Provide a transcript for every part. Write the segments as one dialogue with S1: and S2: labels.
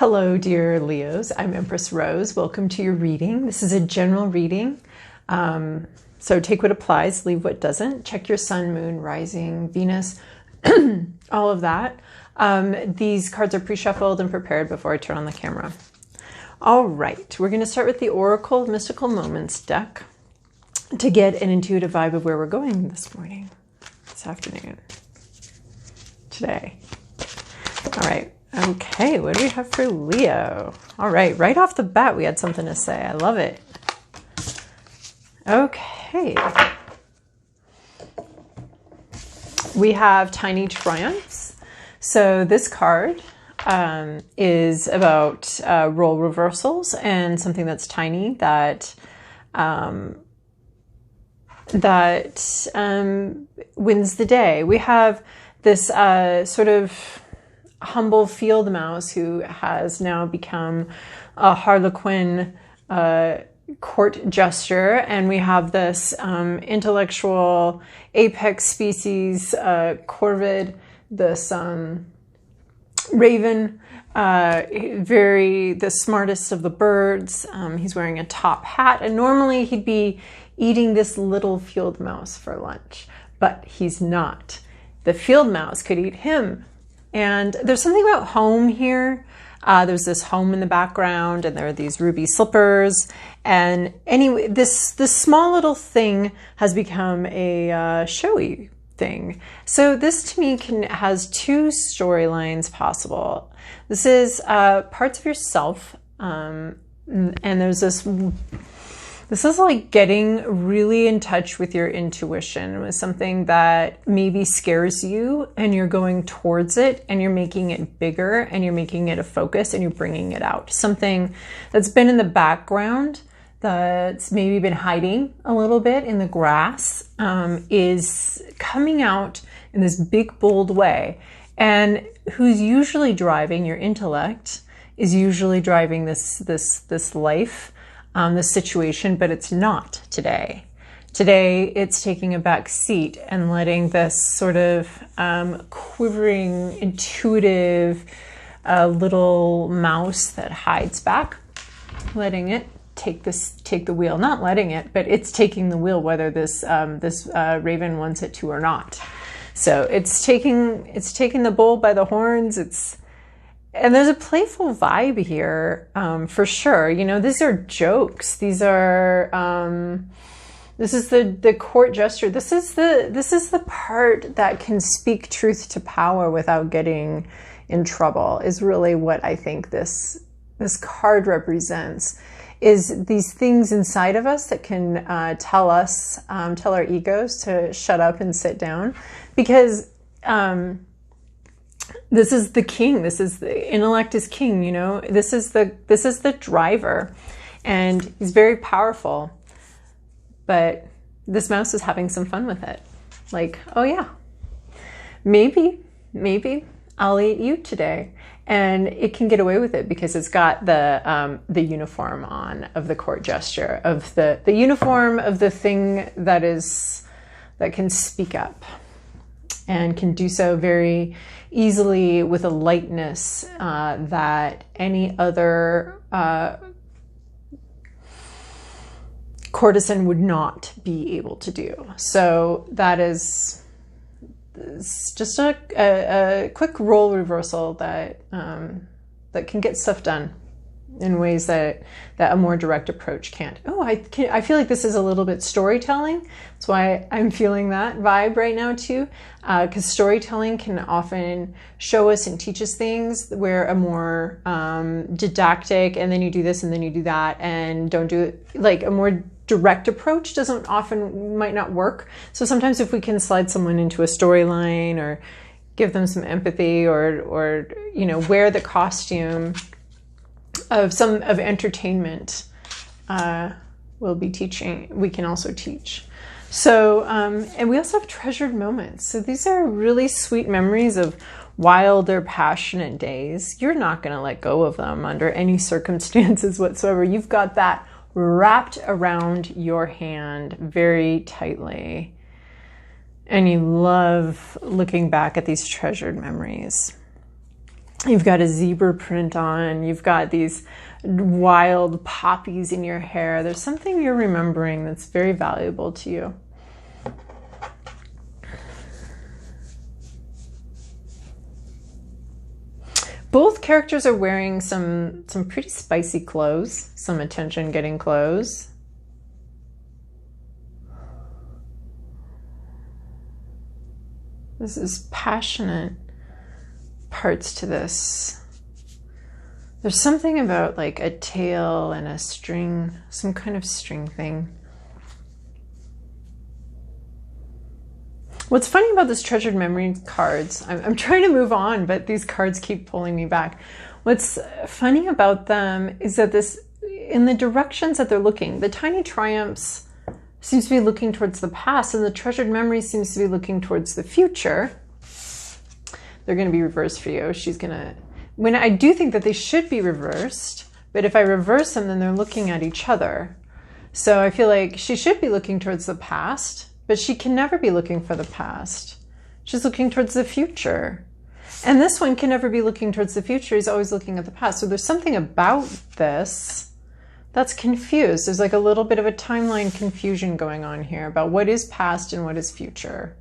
S1: Hello, dear Leos. I'm Empress Rose. Welcome to your reading. This is a general reading. So take what applies, leave what doesn't. Check your sun, moon, rising, Venus, all of that. These cards are pre-shuffled and prepared before I turn on the camera. All right, we're going to start with the Oracle of Mystical Moments deck to get an intuitive vibe of where we're going this morning, this afternoon, today. All right. Okay, what do we have for Leo? All right off the bat, we had something to say. I love it. Okay. We have Tiny Triumphs. So this card is about role reversals and something that's tiny that wins the day. We have this sort of humble field mouse who has now become a harlequin court jester, and we have this intellectual apex species corvid, this raven, the smartest of the birds. He's wearing a top hat, and normally he'd be eating this little field mouse for lunch, but he's not. The field mouse could eat him. And there's something about home here. There's this home in the background, and there are these ruby slippers. And anyway, this small little thing has become a showy thing. So this to me has two storylines possible. This is parts of yourself, and there's this is like getting really in touch with your intuition, with something that maybe scares you, and you're going towards it, and you're making it bigger, and you're making it a focus, and you're bringing it out. Something that's been in the background, that's maybe been hiding a little bit in the grass, is coming out in this big, bold way. And who's usually driving your intellect is usually driving this life, this situation, but it's not today. Today, it's taking a back seat and letting this sort of quivering, intuitive little mouse that hides back, letting it take the wheel. Not letting it, but it's taking the wheel, whether this raven wants it to or not. So it's taking the bull by the horns. And there's a playful vibe here, for sure. You know, these are jokes. These are, this is the court gesture. This is the part that can speak truth to power without getting in trouble, is really what I think this card represents, is these things inside of us that can tell our egos to shut up and sit down, because, this is the king. This is the intellect is king, you know. This is the driver, and he's very powerful. But this mouse is having some fun with it. Like, oh yeah, maybe I'll eat you today, and it can get away with it because it's got the uniform on of the court gesture, of the uniform of the thing that can speak up, and can do so very easily with a lightness that any other courtesan would not be able to do. So that is just a quick role reversal that can get stuff done in ways that a more direct approach can't. Oh, I feel like this is a little bit storytelling. That's why I'm feeling that vibe right now too, because storytelling can often show us and teach us things where a more didactic, and then you do this and then you do that and don't do it, like a more direct approach might not work. So sometimes if we can slide someone into a storyline or give them some empathy, or you know, wear the costume of entertainment, we'll be teaching. We can also teach. So, and we also have treasured moments. So these are really sweet memories of wild or passionate days. You're not going to let go of them under any circumstances whatsoever. You've got that wrapped around your hand very tightly. And you love looking back at these treasured memories. You've got a zebra print on. You've got these wild poppies in your hair. There's something you're remembering that's very valuable to you. Both characters are wearing some pretty spicy clothes, some attention-getting clothes. This is passionate parts to this. There's something about like a tail and a string, some kind of string thing. What's funny about this treasured memory cards, I'm trying to move on, but these cards keep pulling me back. What's funny about them is that this, in the directions that they're looking, the tiny triumphs seems to be looking towards the past, and the treasured memory seems to be looking towards the future. They're going to be reversed for you. She's going to, when I do think that they should be reversed, but if I reverse them, then they're looking at each other. So I feel like she should be looking towards the past, but she can never be looking for the past. She's looking towards the future. And this one can never be looking towards the future. He's always looking at the past. So there's something about this that's confused. There's like a little bit of a timeline confusion going on here about what is past and what is future.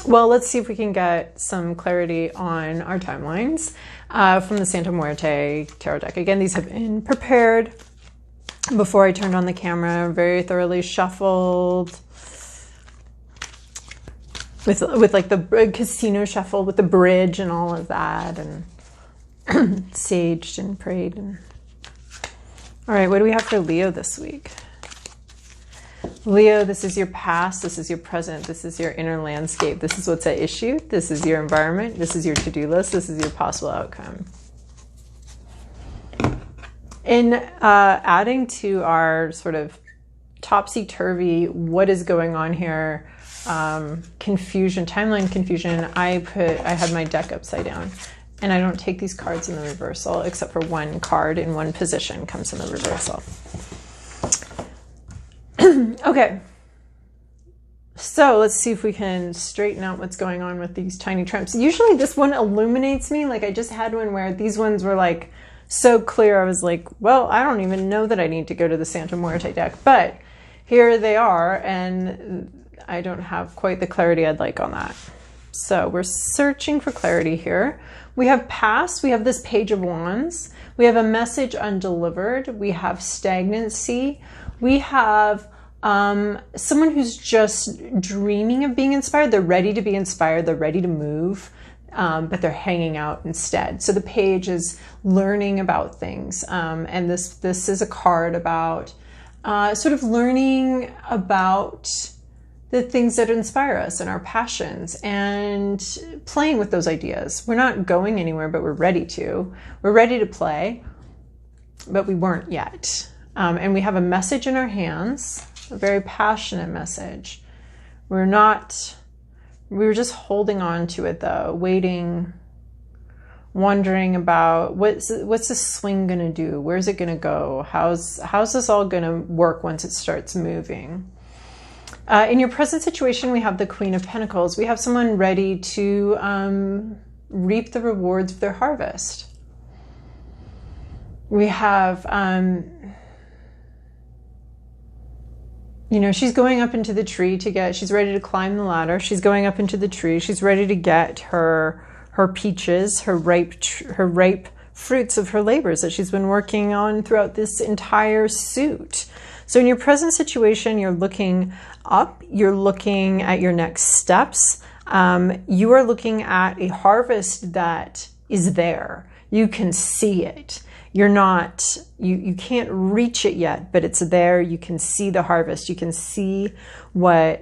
S1: Well, let's see if we can get some clarity on our timelines from the Santa Muerte tarot deck. Again, these have been prepared before I turned on the camera, very thoroughly shuffled with like the casino shuffle with the bridge and all of that, and saged and prayed. And all right, what do we have for Leo this week? Leo, this is your past, this is your present, this is your inner landscape, this is what's at issue, this is your environment, this is your to-do list, this is your possible outcome. In adding to our sort of topsy-turvy, what is going on here, confusion, timeline confusion, I had my deck upside down. And I don't take these cards in the reversal, except for one card in one position comes in the reversal. Okay, so let's see if we can straighten out what's going on with these tiny triumphs. Usually this one illuminates me. Like I just had one where these ones were like so clear. I was like, well, I don't even know that I need to go to the Santa Muerte deck, but here they are, and I don't have quite the clarity I'd like on that. So we're searching for clarity here. We have past, we have this Page of Wands, we have a message undelivered, we have stagnancy, we have someone who's just dreaming of being inspired. They're ready to be inspired, they're ready to move, but they're hanging out instead. So the page is learning about things, and this is a card about sort of learning about the things that inspire us and our passions and playing with those ideas. We're not going anywhere, but we're ready to. We're ready to play, but we weren't yet. And we have a message in our hands, a very passionate message. We were just holding on to it though, waiting, wondering about what's this swing gonna do? Where's it gonna go? How's this all gonna work once it starts moving? In your present situation, we have the Queen of Pentacles. We have someone ready to reap the rewards of their harvest. We have, you know, she's going up into the tree she's ready to climb the ladder. She's going up into the tree. She's ready to get her peaches, her ripe fruits of her labors that she's been working on throughout this entire suit. So in your present situation, you're looking up, you're looking at your next steps. You are looking at a harvest that is there. You can see it. You're not, you can't reach it yet, but it's there. You can see the harvest. You can see what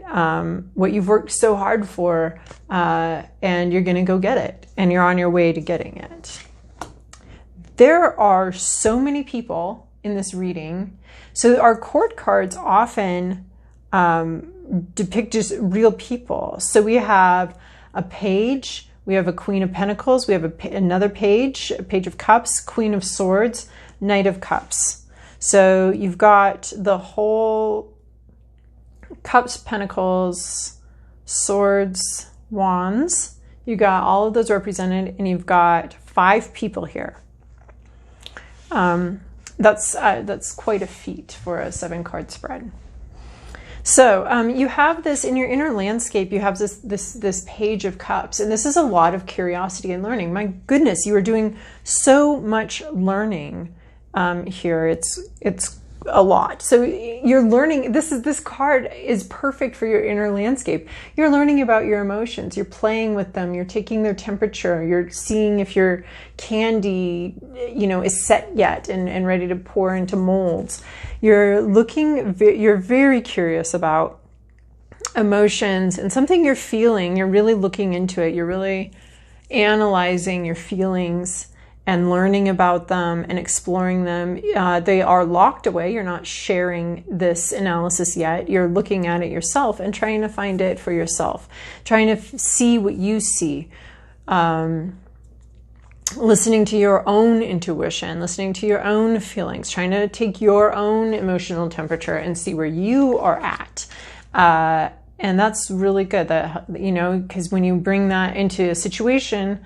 S1: you've worked so hard for, and you're going to go get it, and you're on your way to getting it. There are so many people in this reading. So our court cards often depict just real people. So we have a page, we have a Queen of Pentacles, we have another page, a Page of Cups, Queen of Swords, Knight of Cups. So you've got the whole Cups, Pentacles, Swords, Wands. You got all of those represented, and you've got 5 people here. That's quite a feat for a 7-card spread. So you have this in your inner landscape. You have this Page of Cups, and this is a lot of curiosity and learning. My goodness, you are doing so much learning here. It's a lot. So you're learning. This card is perfect for your inner landscape. You're learning about your emotions. You're playing with them. You're taking their temperature. You're seeing if your candy, is set yet and ready to pour into molds. You're very curious about emotions and something you're feeling. You're really looking into it. You're really analyzing your feelings and learning about them and exploring them. They are locked away. You're not sharing this analysis yet. You're looking at it yourself and trying to find it for yourself, trying to see what you see, listening to your own intuition, listening to your own feelings, trying to take your own emotional temperature and see where you are at. And that's really good, that, because when you bring that into a situation,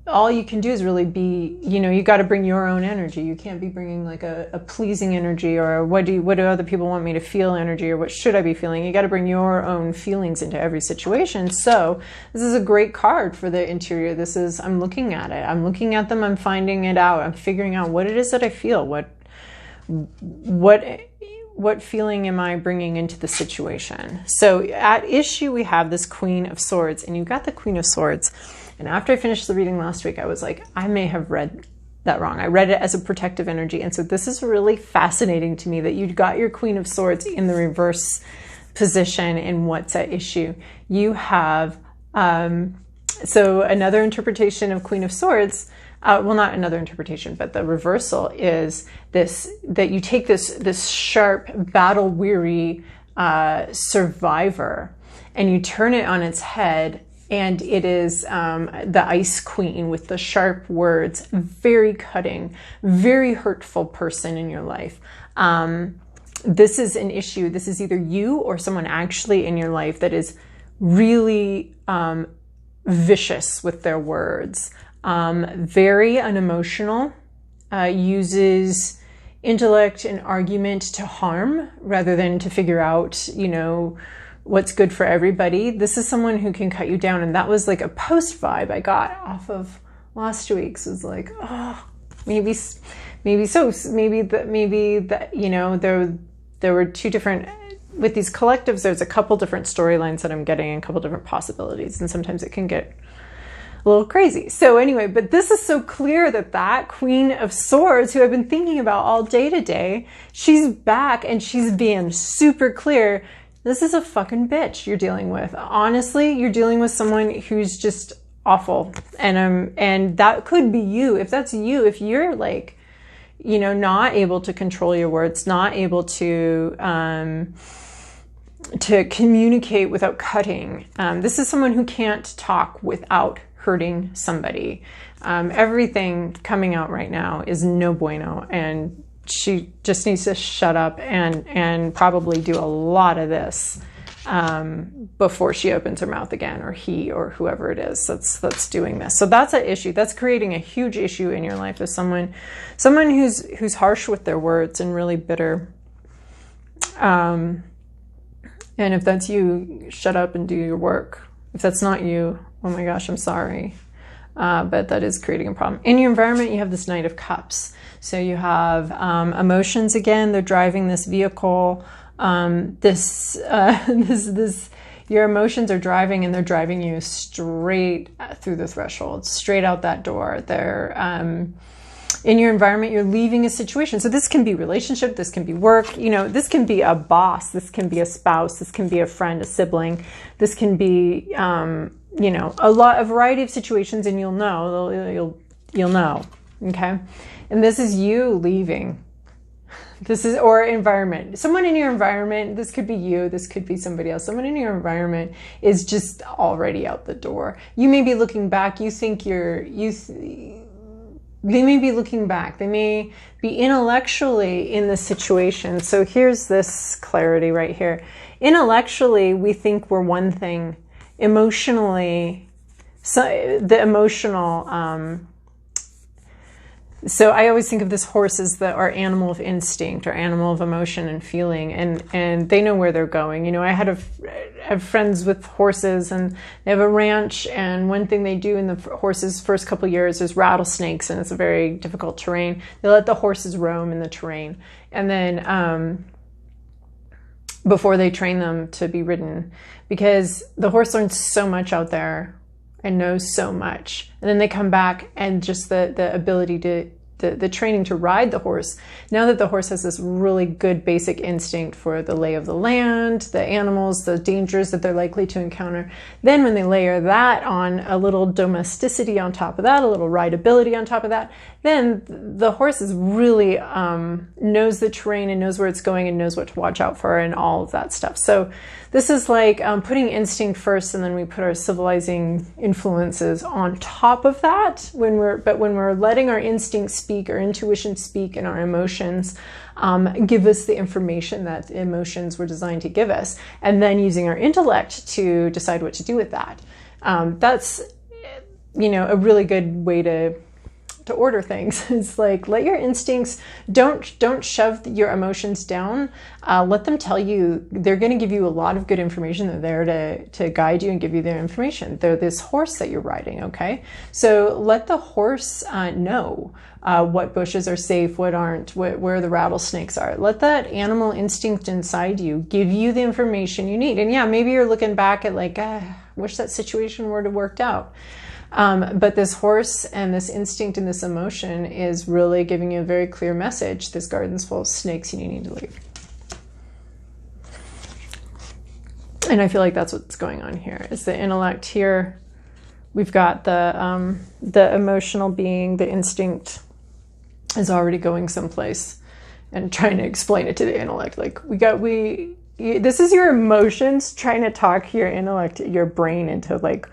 S1: all you can do is really be, you got to bring your own energy. You can't be bringing like a pleasing energy, or what do other people want me to feel energy, or what should I be feeling? You got to bring your own feelings into every situation. So this is a great card for the interior. I'm looking at it. I'm looking at them. I'm finding it out. I'm figuring out what it is that I feel. What feeling am I bringing into the situation? So at issue, we have this Queen of Swords, and you got the Queen of Swords. And after I finished the reading last week, I was like, I may have read that wrong. I read it as a protective energy. And so this is really fascinating to me that you got your Queen of Swords in the reverse position in what's at issue. You have, so another interpretation of Queen of Swords, well, not another interpretation, but the reversal is this, that you take this sharp, battle-weary survivor and you turn it on its head. And it is the Ice Queen with the sharp words, very cutting, very hurtful person in your life. This is an issue. This is either you or someone actually in your life that is really vicious with their words, very unemotional, uses intellect and argument to harm rather than to figure out, what's good for everybody. This is someone who can cut you down. And that was like a post vibe I got off of last week's. It was like, oh, maybe so. Maybe that, there were 2 different, with these collectives, there's a couple different storylines that I'm getting and a couple different possibilities. And sometimes it can get a little crazy. So anyway, but this is so clear that Queen of Swords, who I've been thinking about all day today, she's back and she's being super clear. This is a fucking bitch you're dealing with. Honestly, you're dealing with someone who's just awful. And that could be you. If that's you, if you're like, not able to control your words, not able to communicate without cutting. This is someone who can't talk without hurting somebody. Everything coming out right now is no bueno, and she just needs to shut up and probably do a lot of this before she opens her mouth again, or he or whoever it is that's doing this. So that's an issue. That's creating a huge issue in your life, is someone who's harsh with their words and really bitter. And if that's you, shut up and do your work. If that's not you, oh my gosh, I'm sorry. But that is creating a problem. In your environment, you have this Knight of Cups. So you have emotions again. They're driving this vehicle. Your emotions are driving, and they're driving you straight through the threshold, straight out that door. They're in your environment. You're leaving a situation. So this can be relationship. This can be work. This can be a boss. This can be a spouse. This can be a friend, a sibling. This can be a variety of situations, and you'll know. Okay. And this is you leaving. Or environment. Someone in your environment, this could be you, this could be somebody else. Someone in your environment is just already out the door. You may be looking back. You think they may be looking back. They may be intellectually in the situation. So here's this clarity right here. Intellectually, we think we're one thing. Emotionally, so the emotional, so I always think of this horse as our animal of instinct or animal of emotion and feeling, and they know where they're going. You know, I have friends with horses, and they have a ranch, and one thing they do in the horses' first couple of years is rattlesnakes, and it's a very difficult terrain. They let the horses roam in the terrain, and then before they train them to be ridden, because the horse learns so much out there and knows so much, and then they come back, and just the ability to the training to ride the horse, now that the horse has this really good basic instinct for the lay of the land, the animals, the dangers that they're likely to encounter, then when they layer that on a little domesticity on top of that, a little rideability on top of that, then the horse is really knows the terrain and knows where it's going and knows what to watch out for and all of that stuff. So this is like putting instinct first, and then we put our civilizing influences on top of that. When we're letting our instincts speak, our intuition speak, and our emotions give us the information that the emotions were designed to give us, and then using our intellect to decide what to do with that. That's, you know, a really good way to order things. It's like, let your instincts, don't shove your emotions down. Let them tell you. They're going to give you a lot of good information. They're there to guide you and give you their information. They're this horse that you're riding, okay? So let the horse know what bushes are safe, what aren't, where the rattlesnakes are. Let that animal instinct inside you give you the information you need. And yeah, maybe you're looking back at like, wish that situation were to worked out. But this horse and this instinct and this emotion is really giving you a very clear message. This garden's full of snakes and you need to leave. And I feel like that's what's going on here. Is the intellect here. We've got the emotional being, the instinct is already going someplace and trying to explain it to the intellect. Like this is your emotions trying to talk your intellect, your brain into like,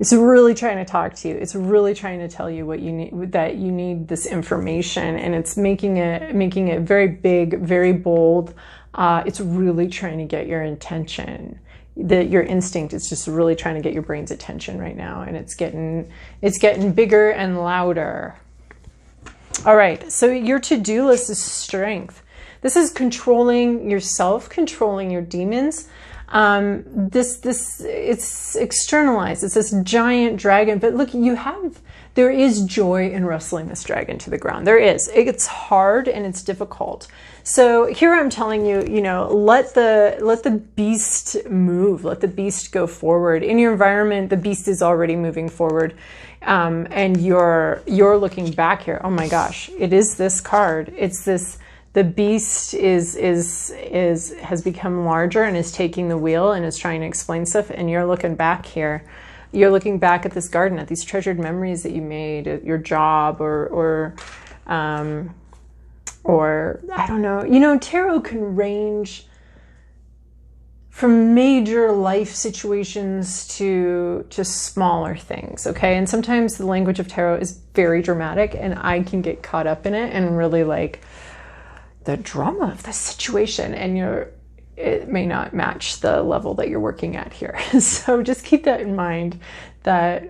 S1: it's really trying to talk to you. It's really trying to tell you what you need, that you need this information, and it's making it very big, very bold. It's really trying to get your attention. Your instinct is just really trying to get your brain's attention right now, and it's getting bigger and louder. All right, so your to-do list is strength. This is controlling yourself, controlling your demons. It's externalized. It's this giant dragon, but look, there is joy in wrestling this dragon to the ground. There is. It's hard and it's difficult. So here I'm telling you, let the beast move. Let the beast go forward. In your environment, the beast is already moving forward. And you're looking back here. Oh my gosh, it is this card. It's this. The beast has become larger and is taking the wheel and is trying to explain stuff. And you're looking back here. You're looking back at this garden, at these treasured memories that you made at your job, or I don't know. Tarot can range from major life situations to smaller things. Okay, and sometimes the language of tarot is very dramatic, and I can get caught up in it and really like the drama of the situation, and it may not match the level that you're working at here. So just keep that in mind, that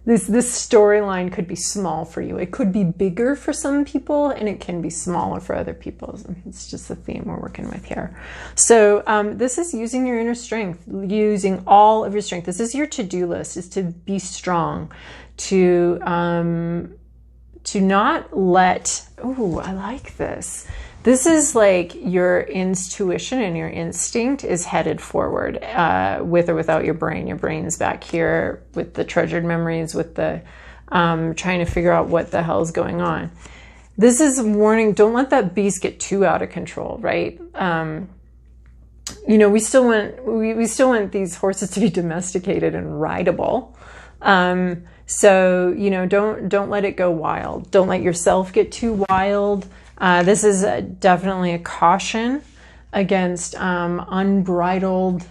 S1: this storyline could be small for you. It could be bigger for some people, and it can be smaller for other people. It's just the theme we're working with here. So this is using your inner strength, using all of your strength. This is your to-do list, is to be strong, to not let, I like this. This is like your intuition and your instinct is headed forward with or without your brain. Your brain's back here with the treasured memories, with the trying to figure out what the hell is going on. This is a warning. Don't let that beast get too out of control, right? We still want these horses to be domesticated and rideable. So, don't let it go wild. Don't let yourself get too wild. This is definitely a caution against unbridled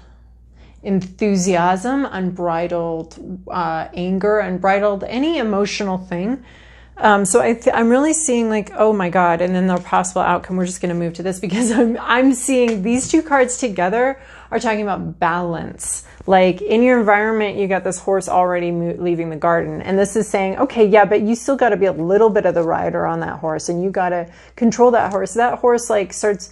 S1: enthusiasm, unbridled anger, unbridled any emotional thing. So I'm really seeing like, oh my God, and then the possible outcome, we're just going to move to this because I'm seeing these two cards together are talking about balance. Like in your environment, you got this horse already leaving the garden. And this is saying, okay, yeah, but you still got to be a little bit of the rider on that horse, and you got to control that horse. That horse like starts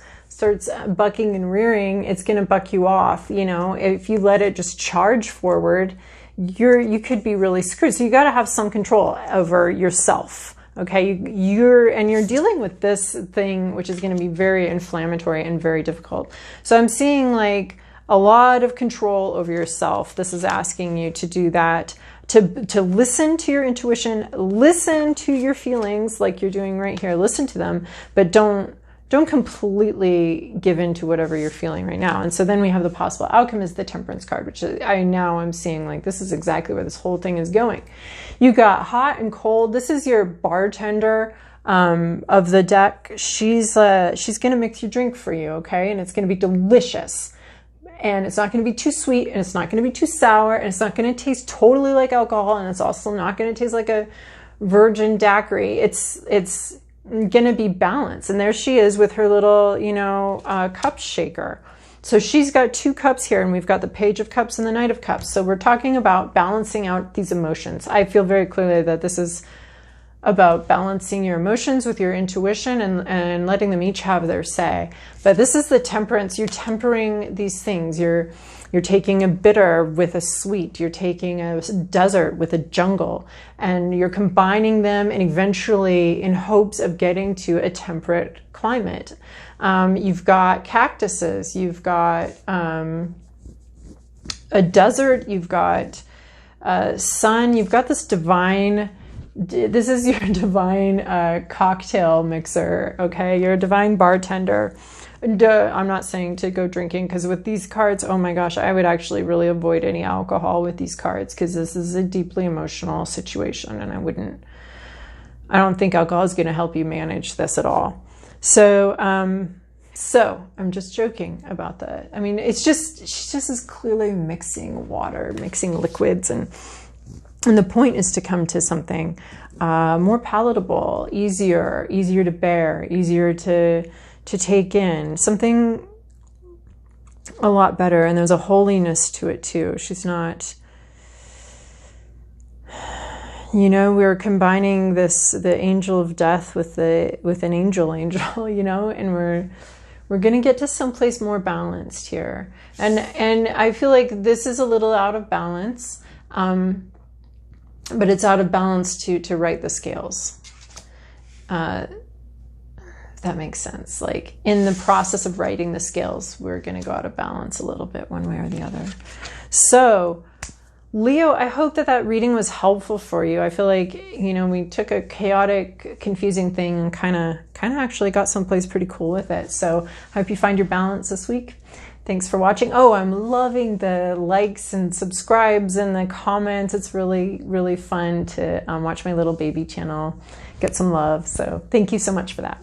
S1: bucking and rearing, it's going to buck you off. You know, if you let it just charge forward, you could be really screwed. So you got to have some control over yourself. Okay, you're dealing with this thing, which is going to be very inflammatory and very difficult. So I'm seeing like a lot of control over yourself. This is asking you to do that, to listen to your intuition, listen to your feelings like you're doing right here, listen to them, but don't completely give in to whatever you're feeling right now. And so then we have the possible outcome is the Temperance card, which I'm seeing like this is exactly where this whole thing is going. You got hot and cold. This is your bartender of the deck. She's going to mix your drink for you, okay? And it's going to be delicious. And it's not going to be too sweet, and it's not going to be too sour, and it's not going to taste totally like alcohol, and it's also not going to taste like a virgin daiquiri. It's gonna be balanced. And there she is with her little, cup shaker. So she's got 2 cups here, and we've got the Page of Cups and the Knight of Cups. So we're talking about balancing out these emotions. I feel very clearly that this is about balancing your emotions with your intuition and letting them each have their say. But this is the Temperance. You're tempering these things. You're taking a bitter with a sweet. You're taking a desert with a jungle, and you're combining them, and eventually in hopes of getting to a temperate climate. You've got cactuses. You've got a desert. You've got sun. You've got this divine. This is your divine cocktail mixer. Okay, you're a divine bartender. I'm not saying to go drinking, because with these cards, oh my gosh, I would actually really avoid any alcohol with these cards, because this is a deeply emotional situation, and I don't think alcohol is going to help you manage this at all. So I'm just joking about that. I mean, she just is clearly mixing water, mixing liquids, and the point is to come to something more palatable, easier to bear, easier to take in, something a lot better. And there's a holiness to it too. She's not, we're combining the angel of death with an angel, and we're going to get to someplace more balanced here. And I feel like this is a little out of balance, but it's out of balance to right the scales. If that makes sense. Like in the process of writing the scales, we're going to go out of balance a little bit one way or the other. So Leo, I hope that reading was helpful for you. I feel like, we took a chaotic, confusing thing and kind of actually got someplace pretty cool with it. So I hope you find your balance this week. Thanks for watching. Oh, I'm loving the likes and subscribes and the comments. It's really, really fun to watch my little baby channel get some love. So thank you so much for that.